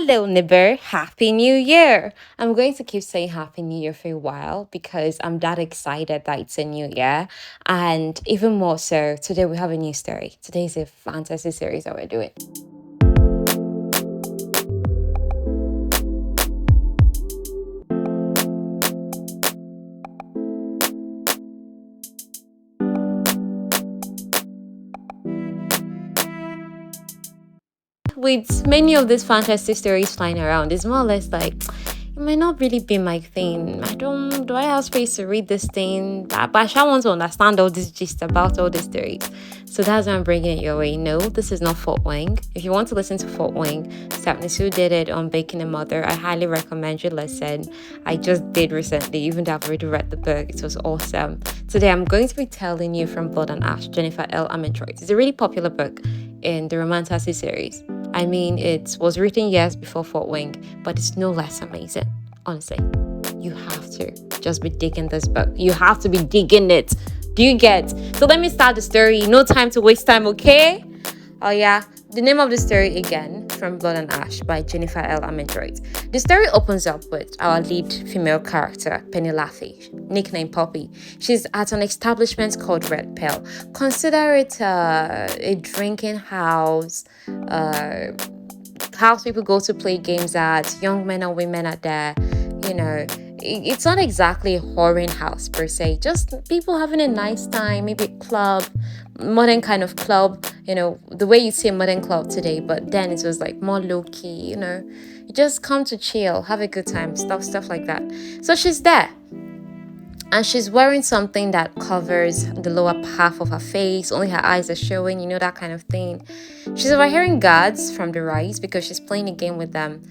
Hello, neighbor. Happy New Year. I'm going to keep saying Happy New Year for a while because I'm that excited that it's a new year. And even more so, today we have a new story. Today is a fantasy series that we're doing. With many of these fantasy stories flying around, it's more or less like it might not really be my thing. Do I have space to read this thing? But I shall want to understand all this gist about all these stories. So that's why I'm bringing it your way. No, this is not Fort Wing. If you want to listen to Fort Wing, Stephanie Sue did it on Baking a Mother. I highly recommend you listen. I just did recently, even though I've already read the book. It was awesome. Today I'm going to be telling you from Blood and Ash, Jennifer L. Armentrout. It's a really popular book in the Romantasy series. I mean, it was written years before Fort Wing, but it's no less amazing. Honestly, you have to just be digging this book. You have to be digging it. Do you get? So let me start the story. No time to waste time, okay? Oh yeah, the name of the story again, From Blood and Ash by Jennifer L. Armentrout. The story opens up with our lead female character, Penny Laffy, nicknamed Poppy. She's at an establishment called Red Pill. Consider it a drinking house, house people go to play games at, young men and women are there, you know. It's not exactly a whoring house per se, just people having a nice time, maybe a club, modern kind of club, the way you see a modern club today, but then it was like more low-key, you just come to chill, have a good time, stuff like that. So she's there and she's wearing something that covers the lower half of her face, only her eyes are showing, that kind of thing. She's overhearing guards from the rise because she's playing a game with them.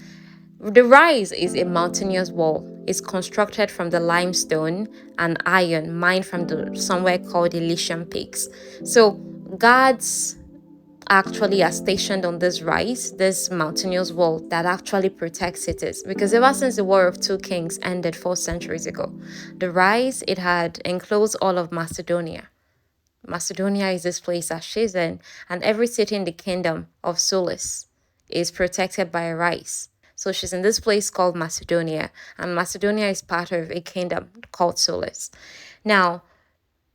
The rise is a mountainous wall. It's constructed from the limestone and iron mined from the somewhere called Elysian Peaks. So guards actually are stationed on this rise, this mountainous wall that actually protects cities. Because ever since the War of Two Kings ended 4 centuries ago, the rise, it had enclosed all of Macedonia. Macedonia is this place that she's in, and every city in the kingdom of Sulis is protected by a rise. So she's in this place called Macedonia, and Macedonia is part of a kingdom called Sulis. Now,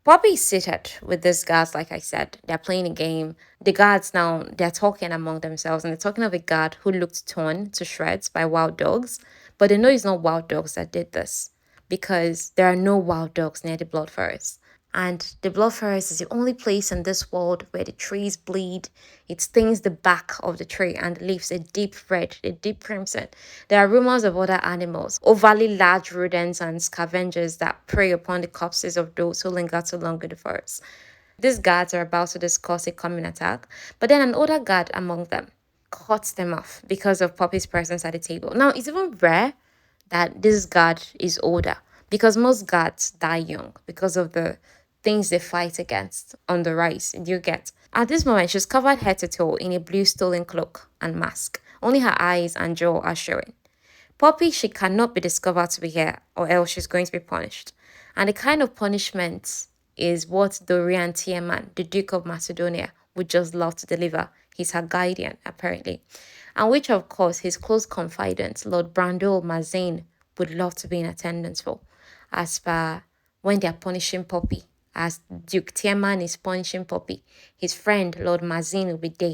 Poppy is seated with these guards, like I said. They're playing a game. The guards now, they're talking among themselves, and they're talking of a guard who looked torn to shreds by wild dogs. But they know it's not wild dogs that did this because there are no wild dogs near the Blood Forest. And the blood forest is the only place in this world where the trees bleed. It stains the back of the tree and leaves a deep red, a deep crimson. There are rumors of other animals, overly large rodents and scavengers that prey upon the corpses of those who linger too long in the forest. These guards are about to discuss a coming attack, but then an older guard among them cuts them off because of Poppy's presence at the table. Now, it's even rare that this guard is older because most guards die young because of the things they fight against on the rise. You get. At this moment, she's covered head to toe in a blue stolen cloak and mask. Only her eyes and jaw are showing. Poppy, she cannot be discovered to be here, or else she's going to be punished. And the kind of punishment is what Dorian Tiemann, the Duke of Macedonia, would just love to deliver. He's her guardian, apparently. And which, of course, his close confidant, Lord Brandol Mazane, would love to be in attendance for. As per when they're punishing Poppy, as Duke Tiemann is punishing Poppy, his friend, Lord Mazine, will be there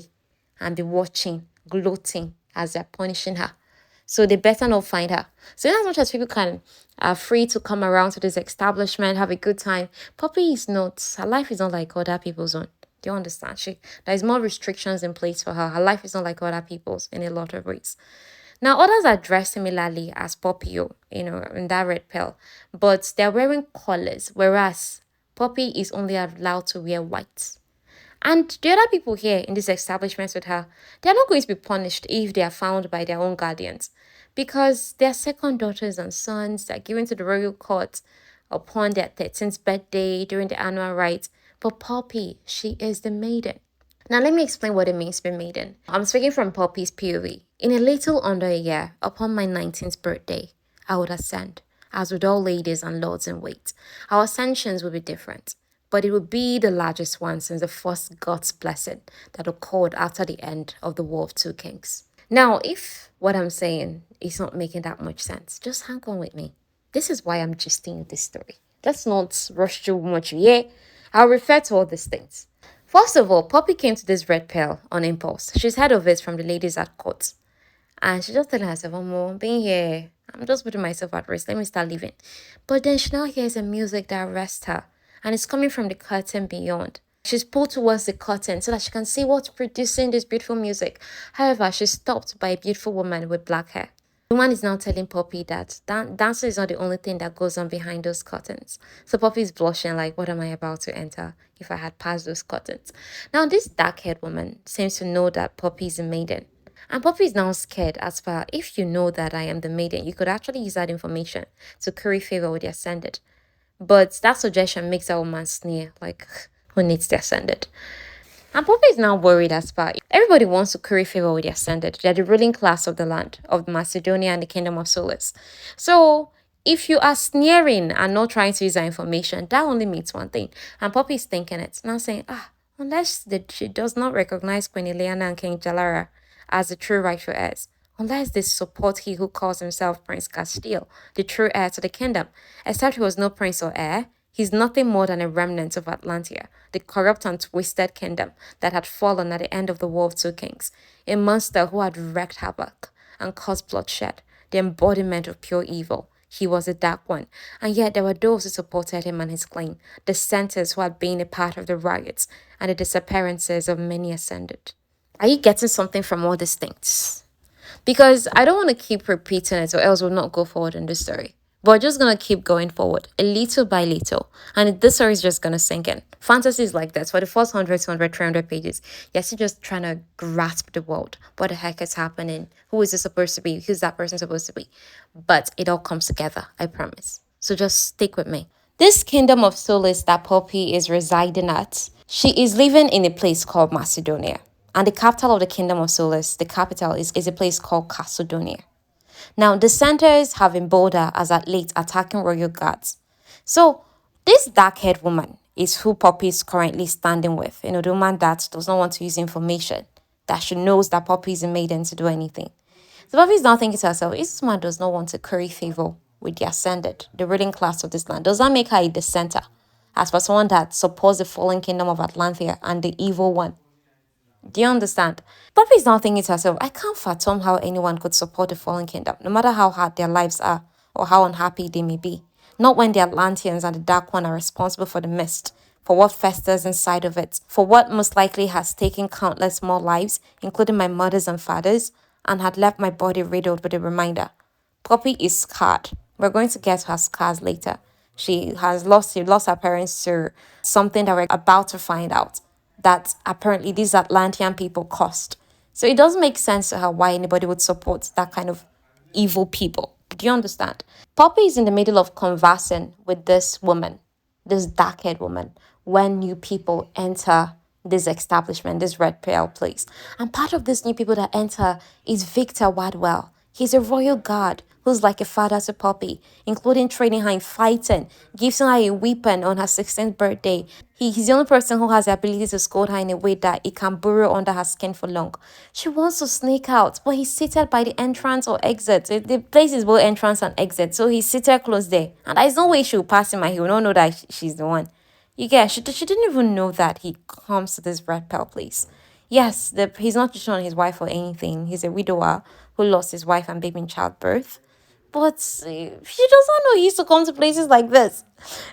and be watching, gloating as they're punishing her. So they better not find her. So in as much as people can are free to come around to this establishment, have a good time, Poppy is not, her life is not like other people's own. Do you understand? There's more restrictions in place for her. Her life is not like other people's in a lot of ways. Now, others are dressed similarly as Poppy, in that red pill, but they're wearing collars, whereas Poppy is only allowed to wear white. And the other people here in this establishment with her, they're not going to be punished if they are found by their own guardians because their second daughters and sons are given to the royal court upon their 13th birthday during the annual rites. But Poppy, she is the maiden. Now, let me explain what it means to be maiden. I'm speaking from Poppy's POV. In a little under a year, upon my 19th birthday, I would ascend, as with all ladies and lords in wait. Our ascensions would be different, but it would be the largest one since the first God's blessing that occurred after the end of the War of Two Kings. Now, if what I'm saying is not making that much sense, just hang on with me. This is why I'm gisting this story. Let's not rush too much. Yeah, I'll refer to all these things. First of all, Poppy came to this red pill on impulse. She's heard of it from the ladies at court. And she's just telling herself, oh, more being here, I'm just putting myself at risk. Let me start living. But then she now hears a music that arrests her. And it's coming from the curtain beyond. She's pulled towards the curtain so that she can see what's producing this beautiful music. However, she's stopped by a beautiful woman with black hair. The woman is now telling Poppy that dancing is not the only thing that goes on behind those curtains. So Poppy is blushing like, what am I about to enter if I had passed those curtains? Now, this dark-haired woman seems to know that Poppy is a maiden. And Poppy is now scared as far if you know that I am the maiden, you could actually use that information to curry favor with the ascended. But that suggestion makes that woman sneer, like, who needs the ascended? And Poppy is now worried as far. Everybody wants to curry favor with the ascended. They're the ruling class of the land, of Macedonia and the kingdom of Solus. So if you are sneering and not trying to use that information, that only means one thing. And Poppy is thinking it, now saying, unless she does not recognize Queen Ileana and King Jalara as the true rightful heirs, unless they support he who calls himself Prince Castile, the true heir to the kingdom, except he was no prince or heir, he's nothing more than a remnant of Atlantia, the corrupt and twisted kingdom that had fallen at the end of the War of Two Kings, a monster who had wreaked havoc and caused bloodshed, the embodiment of pure evil. He was a dark one, and yet there were those who supported him and his claim, the dissenters who had been a part of the riots and the disappearances of many ascended. Are you getting something from all these things? Because I don't want to keep repeating it or else we'll not go forward in this story. But we're just going to keep going forward, a little by little. And this story is just going to sink in. Fantasy is like this. For the first 100, 200, 300 pages, you're still just trying to grasp the world. What the heck is happening? Who is it supposed to be? Who's that person supposed to be? But it all comes together, I promise. So just stick with me. This kingdom of solace that Poppy is residing at, she is living in a place called Macedonia. And the capital of the kingdom of solace, the capital is a place called Casodonia. Now, the centers have been bolder as at late attacking royal guards. So, this dark-haired woman is who Poppy is currently standing with. You know, the woman that does not want to use information, that she knows that Poppy is a maiden to do anything. So Poppy is now thinking to herself, if this woman does not want to curry favor with the ascended, the ruling class of this land, does that make her a dissenter? As for someone that supports the fallen kingdom of Atlantia and the evil one, do you understand? Poppy is now thinking to herself, I can't fathom how anyone could support the fallen kingdom, no matter how hard their lives are or how unhappy they may be. Not when the Atlanteans and the Dark One are responsible for the mist, for what festers inside of it, for what most likely has taken countless more lives, including my mother's and father's, and had left my body riddled with a reminder. Poppy is scarred. We're going to get to her scars later. She lost her parents to something that we're about to find out that apparently these Atlantean people caused. So it doesn't make sense to her why anybody would support that kind of evil people. Do you understand? Poppy is in the middle of conversing with this woman, this dark-haired woman, when new people enter this establishment, this red pale place. And part of these new people that enter is Victor Wadwell. He's a royal guard who's like a father to Poppy, including training her in fighting, gives her a weapon on her 16th birthday. He's the only person who has the ability to scold her in a way that it can burrow under her skin for long. She wants to sneak out, but he's seated by the entrance or exit. The place is both entrance and exit, so he's seated close there. And there's no way she'll pass him and he will not know that she's the one. You get, she didn't even know that he comes to this red pearl place. Yes, he's not cheating on his wife or anything. He's a widower who lost his wife and baby in childbirth. But she doesn't know he used to come to places like this.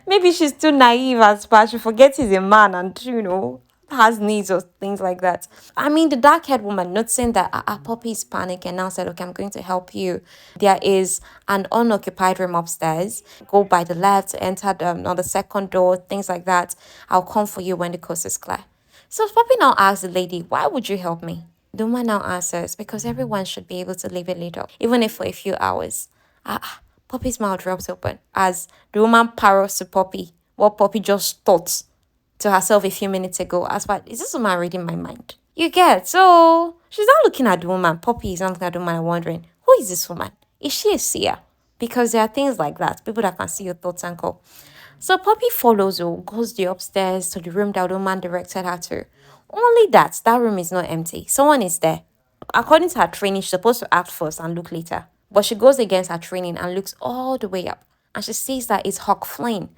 Maybe she's too naive as far she forgets he's a man and, has needs or things like that. I mean, the dark-haired woman, noticing that Poppy is panicking, now said, okay, I'm going to help you. There is an unoccupied room upstairs. Go by the left, enter on the second door, things like that. I'll come for you when the coast is clear. So Poppy now asks the lady, why would you help me? The woman now answers, because everyone should be able to live a little, even if for a few hours. Poppy's mouth drops open as the woman parrots to Poppy what Poppy just thought to herself a few minutes ago. As far is this woman reading my mind? You get, so she's not looking at the woman. Poppy is not looking at the woman and wondering, who is this woman? Is she a seer? Because there are things like that, people that can see your thoughts and go. So Poppy follows her, goes the upstairs to the room that the woman directed her to. Only that room is not empty. Someone is there. According to her training, she's supposed to act first and look later. But she goes against her training and looks all the way up. And she sees that it's Hawk Flynn.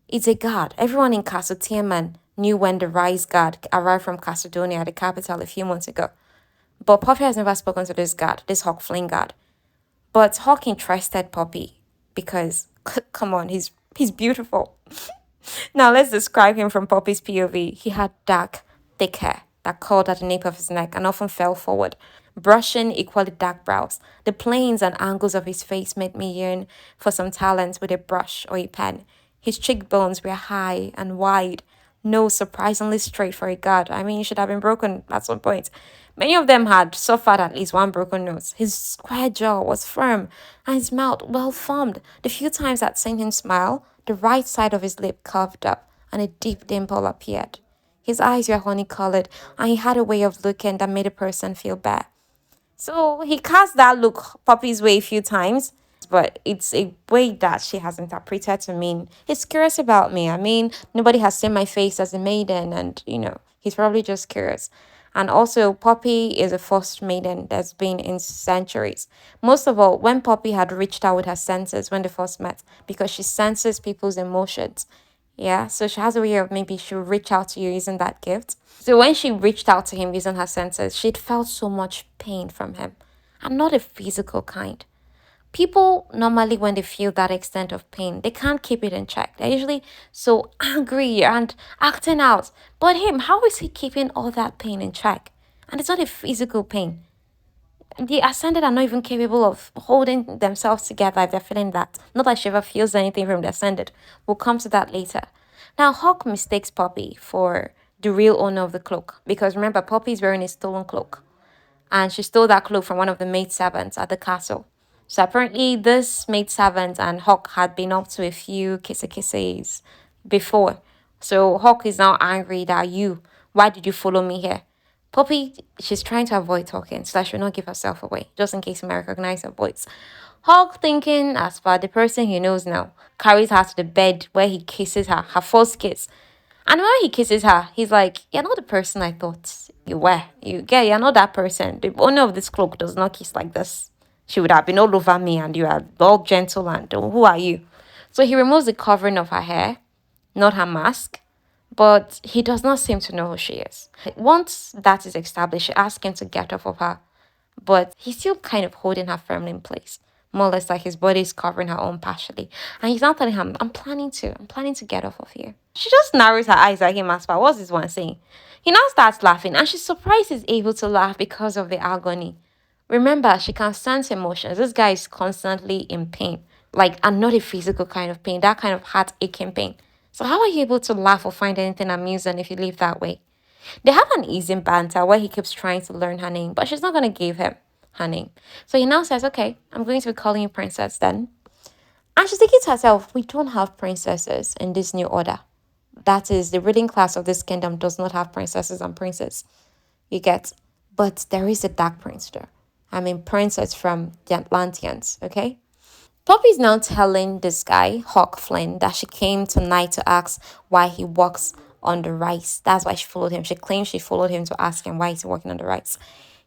It's a guard. Everyone in Castle Tierman knew when the Rise Guard arrived from Cassidonia, the capital, a few months ago. But Poppy has never spoken to this guard, this Hawk Flynn guard. But Hawk interested Poppy because, come on, he's beautiful. Now let's describe him from Poppy's POV. He had dark, thick hair that curled at the nape of his neck and often fell forward, brushing equally dark brows. The planes and angles of his face made me yearn for some talent with a brush or a pen. His cheekbones were high and wide, nose surprisingly straight for a guard. I mean, he should have been broken at some point. Many of them had suffered at least one broken nose. His square jaw was firm and his mouth well formed. The few times I'd seen him smile, the right side of his lip curved up and a deep dimple appeared. His eyes were honey colored and he had a way of looking that made a person feel bad. So he cast that look Poppy's way a few times, but it's a way that she has interpreted to mean he's curious about me. I mean, nobody has seen my face as a maiden, and he's probably just curious. And also, Poppy is a first maiden that's been in centuries. Most of all, when Poppy had reached out with her senses when they first met, because she senses people's emotions. Yeah, so she has a way of maybe she'll reach out to you using that gift. So when she reached out to him using her senses, she'd felt so much pain from him, and not a physical kind. People normally, when they feel that extent of pain, they can't keep it in check. They're usually so angry and acting out. But him, how is he keeping all that pain in check? And it's not a physical pain. The ascended are not even capable of holding themselves together if they're feeling that. Not that she ever feels anything from the ascended. We'll come to that later. Now, Hawk mistakes Poppy for the real owner of the cloak. Because remember, Poppy is wearing a stolen cloak. And she stole that cloak from one of the maid servants at the castle. So apparently, this maid servant and Hawk had been up to a few kisses before. So Hawk is now angry that why did you follow me here? Poppy, she's trying to avoid talking so that she'll not give herself away, just in case he might recognize her voice. Hawk, thinking as per the person he knows now, carries her to the bed where he kisses her first kiss. And when he kisses her, he's like, "You're not the person I thought you were. You're not that person. The owner of this cloak does not kiss like this. She would have been all over me and you are all gentle and who are you?" So he removes the covering of her hair, not her mask, but he does not seem to know who she is. Once that is established, she asks him to get off of her, but he's still kind of holding her firmly in place. More or less like his body is covering her own partially. And he's not telling her, I'm planning to get off of here. She just narrows her eyes at him as far. What's this one saying? He now starts laughing and she's surprised he's able to laugh because of the agony. Remember, she can sense emotions. This guy is constantly in pain. Like, and not a physical kind of pain, that kind of heart aching pain. So how are you able to laugh or find anything amusing if you live that way? They have an easy banter where he keeps trying to learn her name, but she's not going to give him her name. So he now says, "Okay, I'm going to be calling you princess then." And she's thinking to herself, we don't have princesses in this new order. That is, the ruling class of this kingdom does not have princesses and princes. You get? But there is a dark prince there. I mean, princess from the Atlanteans, okay? Poppy's now telling this guy, Hawk Flynn, that she came tonight to ask why he walks on the rice. That's why she followed him. She claims she followed him to ask him why he's walking on the rice.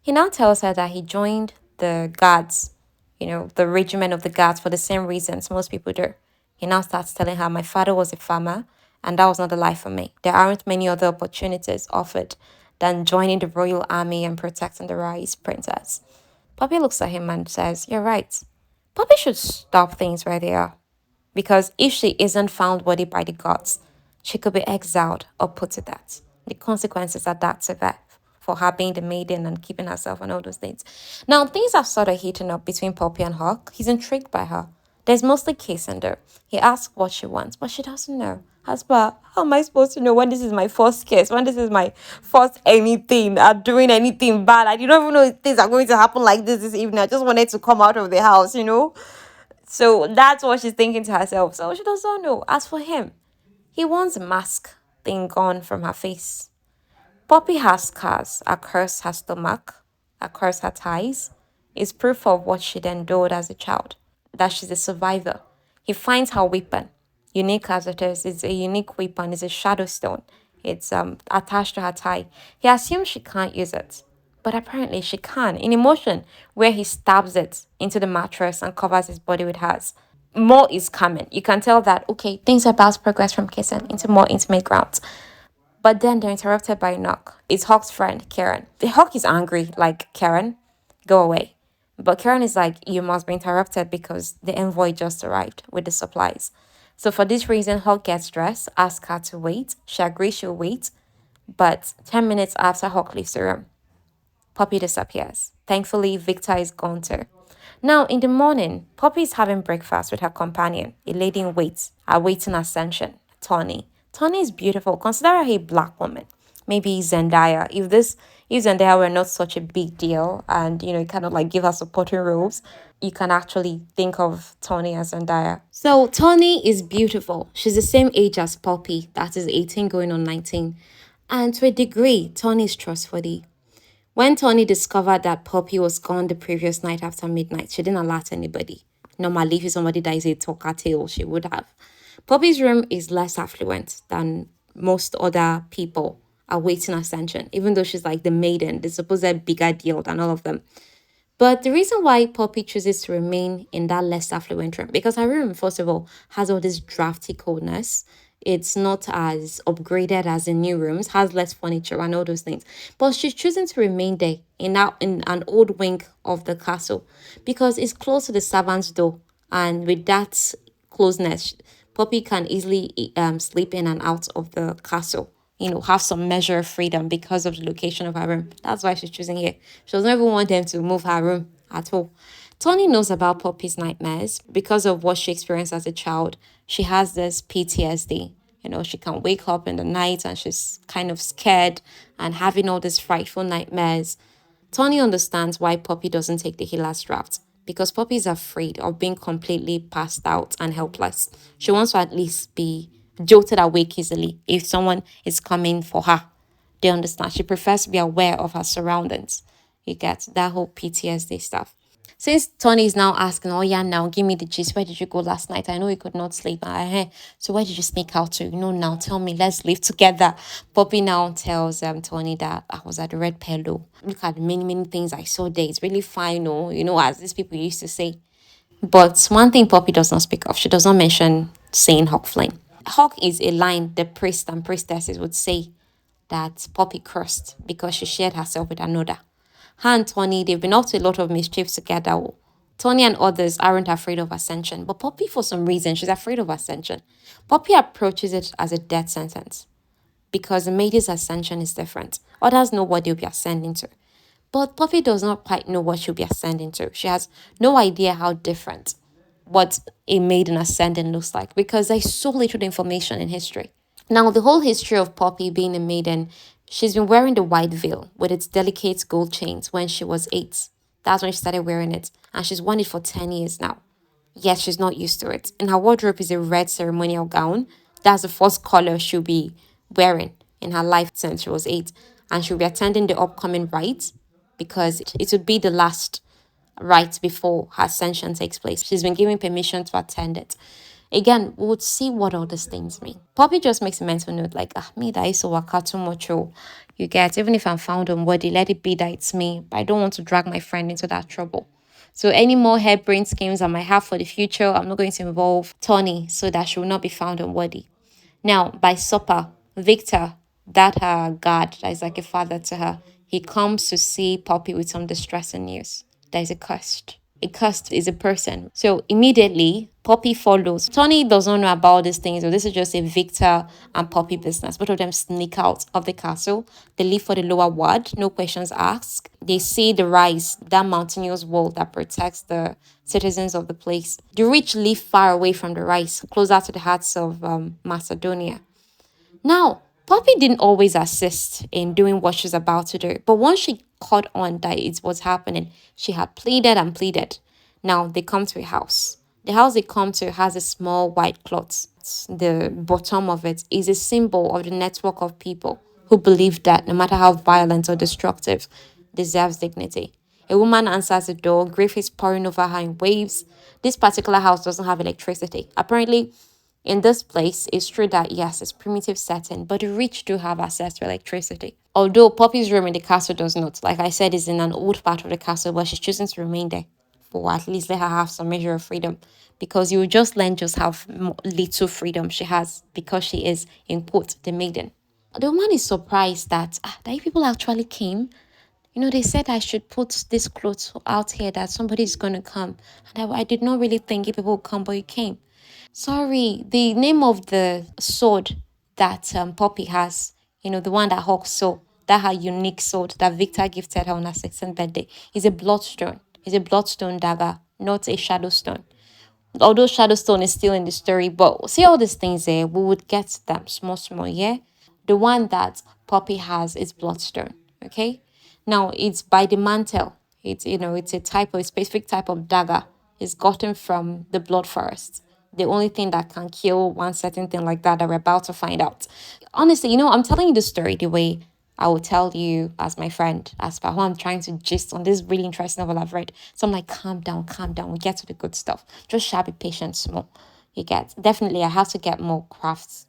He now tells her that he joined the guards, the regiment of the guards for the same reasons most people do. He now starts telling her, "My father was a farmer, and that was not the life for me. There aren't many other opportunities offered than joining the royal army and protecting the rice princess." Poppy looks at him and says, "You're right. Poppy should stop things where they are. Because if she isn't found worthy by the gods, she could be exiled or put to death. The consequences are that severe for her being the maiden and keeping herself and all those things." Now, things have sort of heating up between Poppy and Hawk. He's intrigued by her. There's mostly kissing there. He asks what she wants, but she doesn't know. As per, how am I supposed to know when this is my first kiss, when this is my first anything, doing anything bad? I don't even know if things are going to happen like this evening. I just wanted to come out of the house. So that's what she's thinking to herself. So she doesn't know. As for him, he wants a mask thing gone from her face. Poppy has scars. Her curse her stomach. Her curse her thighs. Is proof of what she'd endured as a child. That she's a survivor. He finds her weapon. Unique as it is, it's a unique weapon. It's a shadow stone. It's attached to her thigh. He assumes she can't use it. but apparently she can. In emotion, where he stabs it into the mattress and covers his body with hers. More is coming. You can tell that, okay, things are about to progress from kissing into more intimate grounds. But then they're interrupted by a knock. It's Hawk's friend, Karen. The Hawk is angry, like, Karen, go away. But Karen is like, you must be interrupted because the envoy just arrived with the supplies. So for this reason, Hawk gets dressed, asks her to wait. She agrees she'll wait. But 10 minutes after Hawk leaves the room, Poppy disappears. Thankfully, Victor is gone too. Now, in the morning, Poppy is having breakfast with her companion, a lady in wait, awaiting ascension, Tawny. Tawny is beautiful. Consider her a black woman. Maybe Zendaya. If Zendaya were not such a big deal and, kind of like give her supporting roles, you can actually think of Tawny as Zendaya. So, Tawny is beautiful. She's the same age as Poppy, that is 18 going on 19. And to a degree, Tawny is trustworthy. When Tony discovered that Poppy was gone the previous night after midnight, she didn't alert anybody. Normally, if it's somebody that is a talker tale, she would have. Poppy's room is less affluent than most other people awaiting ascension, even though she's like the maiden, the supposed bigger deal than all of them. But the reason why Poppy chooses to remain in that less affluent room, because her room, first of all, has all this drafty coldness. It's not as upgraded as the new rooms, has less furniture and all those things. But she's choosing to remain there in an old wing of the castle because it's close to the servants' door. And with that closeness, Poppy can easily sleep in and out of the castle, have some measure of freedom because of the location of her room. That's why she's choosing here. She doesn't even want them to move her room at all. Tony knows about Poppy's nightmares because of what she experienced as a child. She has this PTSD. She can wake up in the night and she's kind of scared and having all these frightful nightmares. Tony understands why Poppy doesn't take the healer's draft because Poppy is afraid of being completely passed out and helpless. She wants to at least be jolted awake easily if someone is coming for her. They understand. She prefers to be aware of her surroundings. You get that whole PTSD stuff. Since Tony is now asking, oh yeah, now give me the gist. Where did you go last night? I know you could not sleep. So where did you sneak out to? Now tell me, let's live together. Poppy now tells Tony that I was at the Red Pillow. Look at the many, many things I saw there. It's really fine, as these people used to say. But one thing Poppy does not speak of, she does not mention saying Hawk Flame. Hawk is a line the priest and priestesses would say that Poppy cursed because she shared herself with another. Her and Tony, they've been up to a lot of mischief together. Tony and others aren't afraid of ascension, but Poppy, for some reason, she's afraid of ascension. Poppy approaches it as a death sentence because the maiden's ascension is different. Others know what they'll be ascending to. But Poppy does not quite know what she'll be ascending to. She has no idea how different what a maiden ascending looks like because there's so little information in history. Now, the whole history of Poppy being a maiden, she's been wearing the white veil with its delicate gold chains when she was 8. That's when she started wearing it. And she's worn it for 10 years now. Yes, she's not used to it. And her wardrobe is a red ceremonial gown. That's the first color she'll be wearing in her life since she was 8. And she'll be attending the upcoming rite because it would be the last rite before her ascension takes place. She's been given permission to attend it. Again, we would see what all these things mean. Poppy just makes a mental note like, me that I used to work out too much. Oh, you get, even if I'm found unworthy, let it be that it's me. But I don't want to drag my friend into that trouble. So any more harebrained schemes I might have for the future, I'm not going to involve Tony so that she will not be found unworthy. Now, by supper, Victor, that her guard, that is like a father to her, he comes to see Poppy with some distressing news. There's a cursed. A cursed is a person. So immediately, Poppy follows. Tony doesn't know about these things. So this is just a Victor and Poppy business. Both of them sneak out of the castle. They leave for the lower ward. No questions asked. They see the rise, that mountainous wall that protects the citizens of the place. The rich live far away from the rise, closer to the hearts of Macedonia. Now, Poppy didn't always assist in doing what she's about to do, but once she caught on that it was happening, she had pleaded and pleaded. Now, they come to a house. The house they come to has a small white cloth. The bottom of it is a symbol of the network of people who believe that no matter how violent or destructive, deserves dignity. A woman answers the door, grief is pouring over her in waves. This particular house doesn't have electricity. Apparently, in this place, it's true that yes, it's primitive setting, but the rich do have access to electricity. Although Poppy's room in the castle does not, like I said, is in an old part of the castle, but she's choosing to remain there for at least let her have some measure of freedom. Because you will just learn just how little freedom she has because she is, in quote, the maiden. The woman is surprised that you people actually came. They said I should put this clothes out here that somebody's going to come. And I did not really think if people would come, but you came. Sorry, the name of the sword that Poppy has, the one that Hawk saw, that her unique sword that Victor gifted her on her 16th birthday, is a bloodstone. It's a bloodstone dagger, not a shadow stone. Although Shadowstone is still in the story, but see all these things there, we would get to them small, small, yeah? The one that Poppy has is Bloodstone, okay? Now, it's by the mantle. It's a specific type of dagger. It's gotten from the Blood Forest. The only thing that can kill one certain thing like that we're about to find out. Honestly, I'm telling you the story the way I will tell you as my friend, as per who I'm trying to gist on this really interesting novel I've read. So I'm like, calm down, we get to the good stuff. Just shall be patient small. You get definitely I have to get more crafts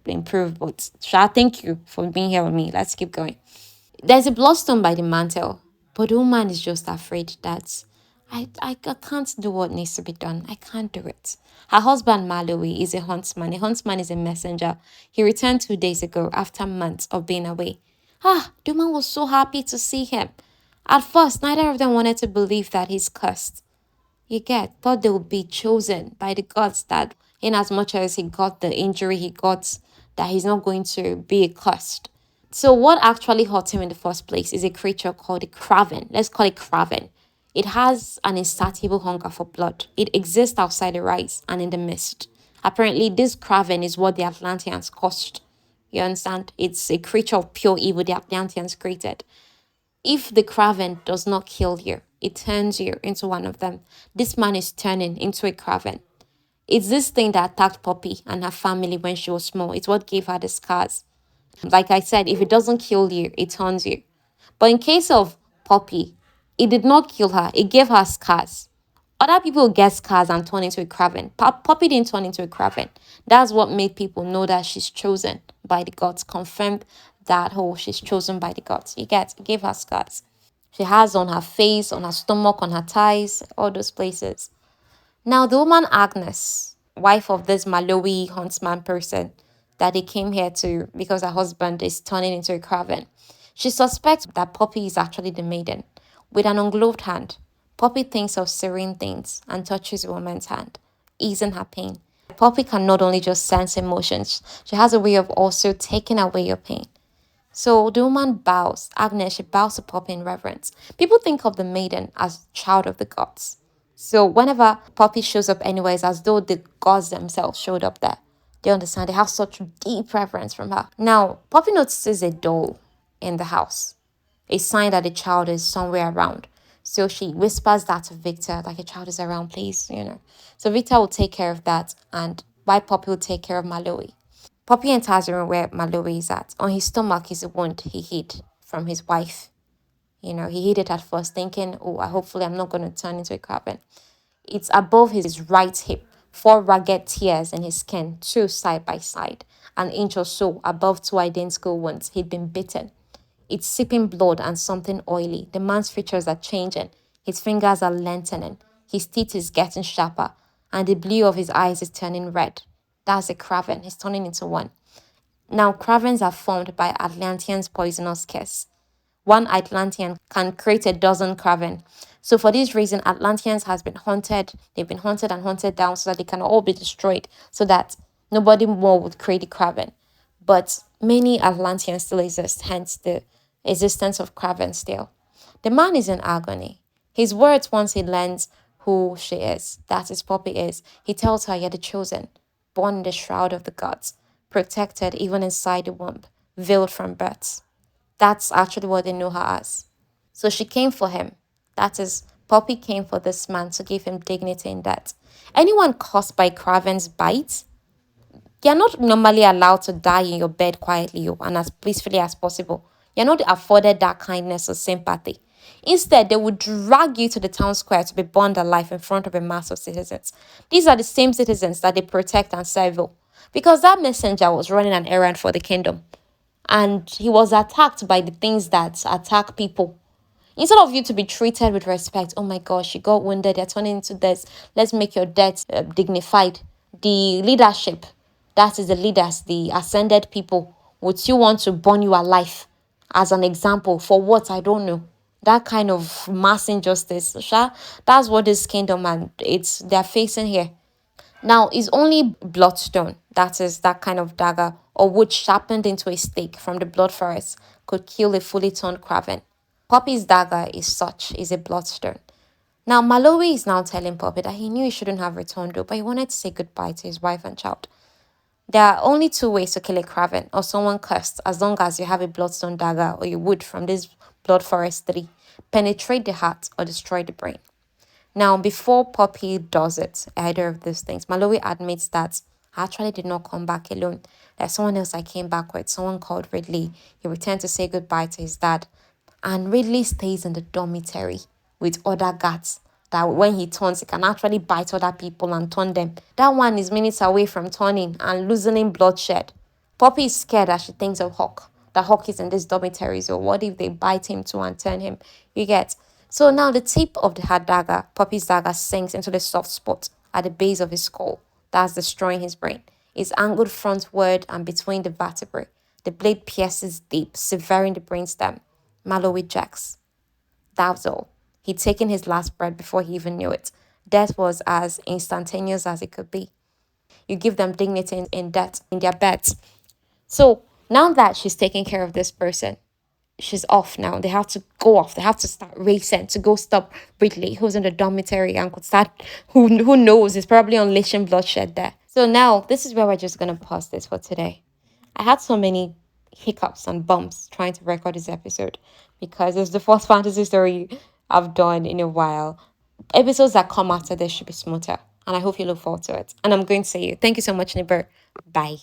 improved, but Sha, thank you for being here with me. Let's keep going. There's a bloodstone by the mantle, but the woman is just afraid that I can't do what needs to be done. I can't do it. Her husband, Malawi, is a huntsman. A huntsman is a messenger. He returned 2 days ago after months of being away. The woman was so happy to see him. At first, neither of them wanted to believe that he's cursed. You get, thought they would be chosen by the gods that, in as much as he got the injury he got, that he's not going to be cursed. So what actually hurt him in the first place is a creature called a craven. Let's call it craven. It has an insatiable hunger for blood. It exists outside the rise and in the mist. Apparently, this craven is what the Atlanteans caused. You understand? It's a creature of pure evil the Atlanteans created. If the craven does not kill you, it turns you into one of them. This man is turning into a craven. It's this thing that attacked Poppy and her family when she was small. It's what gave her the scars. Like I said, if it doesn't kill you, it turns you. But in case of Poppy, it did not kill her. It gave her scars. Other people get scars and turn into a craven. Poppy didn't turn into a craven. That's what made people know that she's chosen by the gods. Confirmed that, she's chosen by the gods. It gave her scars. She has on her face, on her stomach, on her thighs, all those places. Now, the woman Agnes, wife of this Malawi huntsman person that they came here to because her husband is turning into a craven, she suspects that Poppy is actually the maiden. With an ungloved hand, Poppy thinks of serene things and touches the woman's hand, easing her pain. Poppy can not only just sense emotions, she has a way of also taking away your pain. So the woman bows, Agnes, she bows to Poppy in reverence. People think of the maiden as child of the gods. So whenever Poppy shows up anywhere, it's as though the gods themselves showed up there. They understand, they have such deep reverence from her. Now, Poppy notices a doll in the house, a sign that the child is somewhere around. So she whispers that to Victor, like a child is around, please. So Victor will take care of that, and why Poppy will take care of Malloy. Poppy enters the room where Malloy is at. On his stomach is a wound he hid from his wife. He hid it at first, thinking, hopefully I'm not going to turn into a craven. It's above his right hip, 4 ragged tears in his skin, 2 side by side, an inch or so above 2 identical wounds. He'd been bitten. It's sipping blood and something oily. The man's features are changing. His fingers are lengthening. His teeth is getting sharper. And the blue of his eyes is turning red. That's a craven. He's turning into one. Now, cravens are formed by Atlanteans' poisonous kiss. One Atlantean can create a dozen craven. So for this reason, Atlanteans has been hunted. They've been hunted and hunted down so that they can all be destroyed, so that nobody more would create a craven. But many Atlanteans still exist, hence the existence of craven still. The man is in agony. His words, once he learns who she is, that is Poppy is, he tells her, you're the chosen, born in the shroud of the gods, protected even inside the womb, veiled from birth. That's actually what they know her as. So she came for him. That is, Poppy came for this man to give him dignity in death. Anyone caused by Craven's bite, you're not normally allowed to die in your bed quietly and as peacefully as possible. You're not afforded that kindness or sympathy. Instead, they would drag you to the town square to be burned alive in front of a mass of citizens. These are the same citizens that they protect and serve, because that messenger was running an errand for the kingdom. and he was attacked by the things that attack people. Instead of you to be treated with respect, oh my gosh, you got wounded, you're turning into this, let's make your death dignified. The leadership, that is the leaders, the ascended people, would you want to burn you alive as an example? For what? I don't know. That kind of mass injustice, sha, that's what this kingdom and it's they're facing here. Now, is only bloodstone, that is that kind of dagger, or wood sharpened into a stake from the blood forest, could kill a fully turned craven. Poppy's dagger is such, is a bloodstone. Now, Malawi is now telling Poppy that he knew he shouldn't have returned though, but he wanted to say goodbye to his wife and child. There are only two ways to kill a craven or someone cursed, as long as you have a bloodstone dagger or a wood from this blood forest tree. Penetrate the heart or destroy the brain. Now, before Poppy does it, either of these things, Malawi admits that I actually did not come back alone. There's someone else I came back with, someone called Ridley. He returned to say goodbye to his dad. And Ridley stays in the dormitory with other guards that when he turns, he can actually bite other people and turn them. That one is minutes away from turning and loosening bloodshed. Poppy is scared as she thinks of Hawk. That Hawk is in this dormitory, so what if they bite him too and turn him? You get. So now the tip of the hard dagger, Poppy's dagger, sinks into the soft spot at the base of his skull. That's destroying his brain. It's angled frontward and between the vertebrae. The blade pierces deep, severing the brainstem. Mallow ejects. That was all. He'd taken his last breath before he even knew it. Death was as instantaneous as it could be. You give them dignity in death, in their beds. So now that she's taking care of this person, she's off now. They have to go off. They have to start racing to go stop Ridley, who's in the dormitory and could start, who knows, is probably unleashing bloodshed there. So now this is where we're just gonna pause this for today. I had so many hiccups and bumps trying to record this episode because it's the first fantasy story I've done in a while. Episodes that come after this should be smoother, and I hope you look forward to it. And I'm going to say you thank you so much, Nibber. Bye.